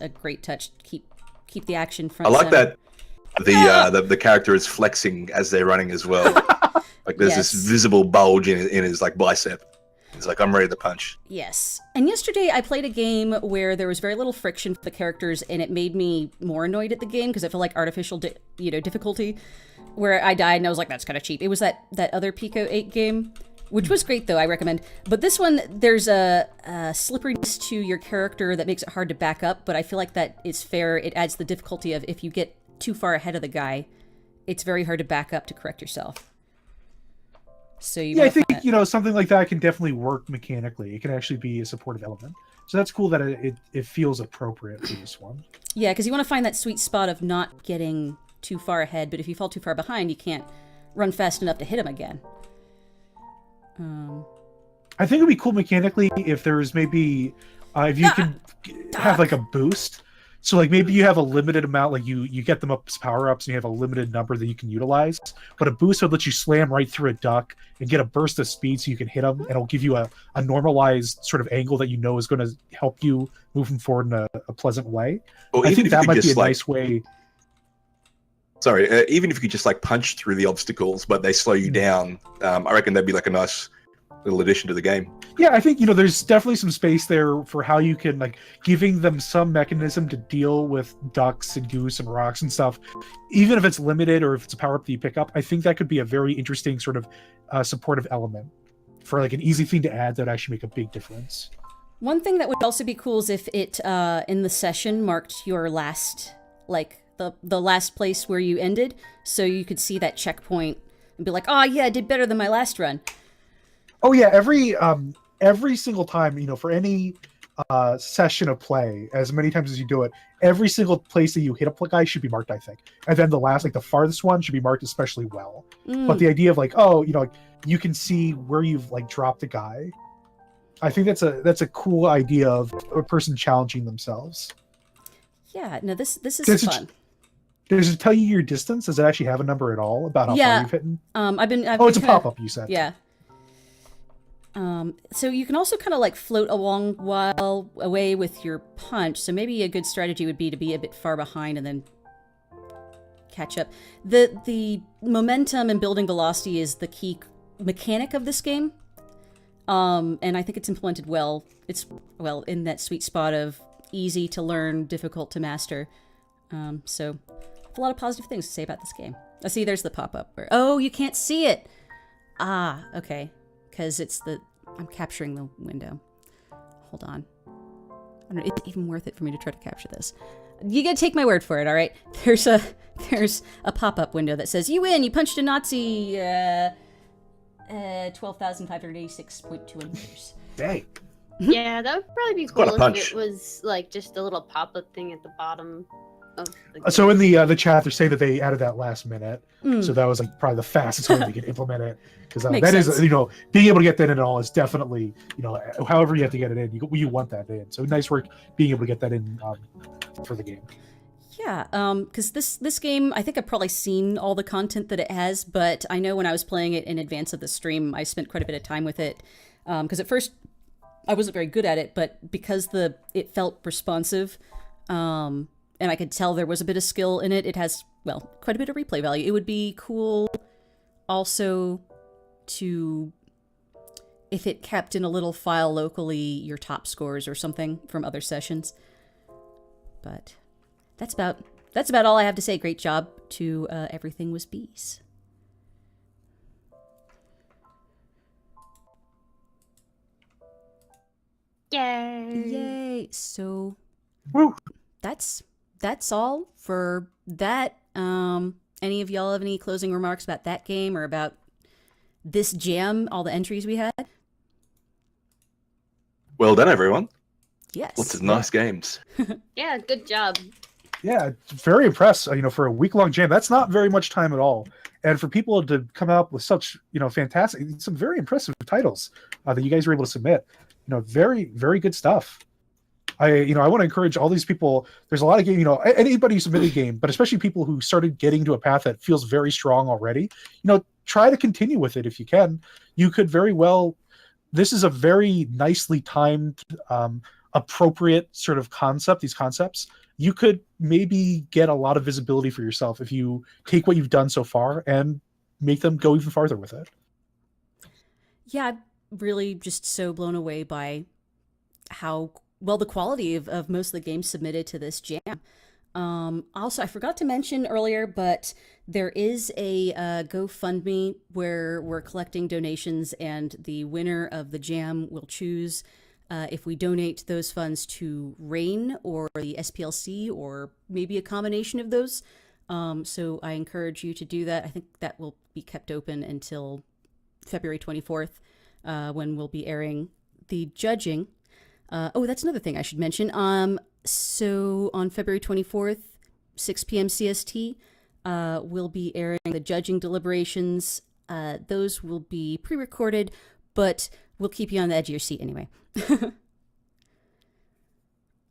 a great touch. Keep the action I front. like center. that the character is flexing as they're running as well. Like there's this visible bulge in his like bicep. He's like, I'm ready to punch. Yes. And yesterday I played a game where there was very little friction for the characters, and it made me more annoyed at the game because it felt like artificial, difficulty. Where I died and I was like, that's kind of cheap. It was that other Pico 8 game, which was great though, I recommend. But this one, there's a slipperiness to your character that makes it hard to back up, but I feel like that is fair. It adds the difficulty of if you get too far ahead of the guy, it's very hard to back up to correct yourself. So I think something like that can definitely work mechanically. It can actually be a supportive element. So that's cool that it feels appropriate for this one. Yeah, because you want to find that sweet spot of not getting too far ahead, but if you fall too far behind, you can't run fast enough to hit him again. I think it'd be cool mechanically if there's maybe if you could have like a boost. So like maybe you have a limited amount, like you get them up as power-ups and you have a limited number that you can utilize, but a boost would let you slam right through a duck and get a burst of speed so you can hit them, and it'll give you a normalized sort of angle that you know is going to help you moving forward in a pleasant way. Well, I think that might be a nice way. Sorry, even if you could just like punch through the obstacles, but they slow you down, I reckon that'd be like a nice little addition to the game. Yeah, I think there's definitely some space there for how you can like giving them some mechanism to deal with ducks and goose and rocks and stuff, even if it's limited or if it's a power up that you pick up. I think that could be a very interesting sort of supportive element for like an easy thing to add that would actually make a big difference. One thing that would also be cool is if it in the session marked your last, like the last place where you ended, so you could see that checkpoint and be like, oh yeah, I did better than my last run. Oh yeah, every single time, for any session of play, as many times as you do it, every single place that you hit a guy should be marked, I think. And then the last, like the farthest one should be marked especially well. But the idea of like, you can see where you've like dropped a guy. I think that's a cool idea of a person challenging themselves. Yeah, no, this is fun. Does it tell you your distance? Does it actually have a number at all about how far you've hit? It's a pop-up, you said. Yeah. So you can also kind of like float a long while away with your punch. So maybe a good strategy would be to be a bit far behind and then catch up. The momentum and building velocity is the key mechanic of this game. And I think it's implemented well. It's in that sweet spot of easy to learn, difficult to master. So I have a lot of positive things to say about this game. Oh, see, there's the pop-up. Oh, you can't see it. Ah, okay. Because I'm capturing the window. Hold on. I don't know, it's even worth it for me to try to capture this. You gotta take my word for it, all right? There's a pop-up window that says, you win, you punched a Nazi 12,586.2 meters. Dang. Yeah, that would probably be cool if it was like just a little pop-up thing at the bottom of the game. So in the chat, they're saying that they added that last minute. So that was like probably the fastest way they could implement it. Because that sense. is, being able to get that in all is definitely, however you have to get it in, you want that in. So nice work being able to get that in for the game. Yeah, because this game, I think I've probably seen all the content that it has, but I know when I was playing it in advance of the stream, I spent quite a bit of time with it. Because at first, I wasn't very good at it, but because it felt responsive, and I could tell there was a bit of skill in it, it has, quite a bit of replay value. It would be cool also to, if it kept in a little file locally, your top scores or something from other sessions. But that's about all I have to say. Great job to Everything Was Bees. Yay! So, woo. That's all for that. Any of y'all have any closing remarks about that game or about this jam, all the entries we had? Well done, everyone. Yes. Lots of nice games. Yeah, good job. Yeah, very impressed. For a week-long jam, that's not very much time at all. And for people to come out with such, fantastic, some very impressive titles that you guys were able to submit. Very, very good stuff. I want to encourage all these people. There's a lot of game, anybody who submitted a game, but especially people who started getting to a path that feels very strong already. Try to continue with it if you can. You could very well. This is a very nicely timed appropriate sort of these concepts, you could maybe get a lot of visibility for yourself if you take what you've done so far and make them go even farther with it. Yeah, I'm really just so blown away by how well the quality of most of the games submitted to this jam. Also, I forgot to mention earlier, but there is a GoFundMe where we're collecting donations, and the winner of the jam will choose if we donate those funds to RAIN or the SPLC, or maybe a combination of those. So I encourage you to do that. I think that will be kept open until February 24th, when we'll be airing the judging. That's another thing I should mention. So on February 24th, 6 p.m. CST, we'll be airing the judging deliberations. Those will be pre-recorded, but we'll keep you on the edge of your seat anyway.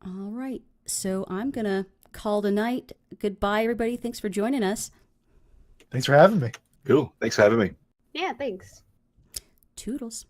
All right, so I'm going to call tonight. Goodbye, everybody. Thanks for joining us. Thanks for having me. Cool. Thanks for having me. Yeah, thanks. Toodles.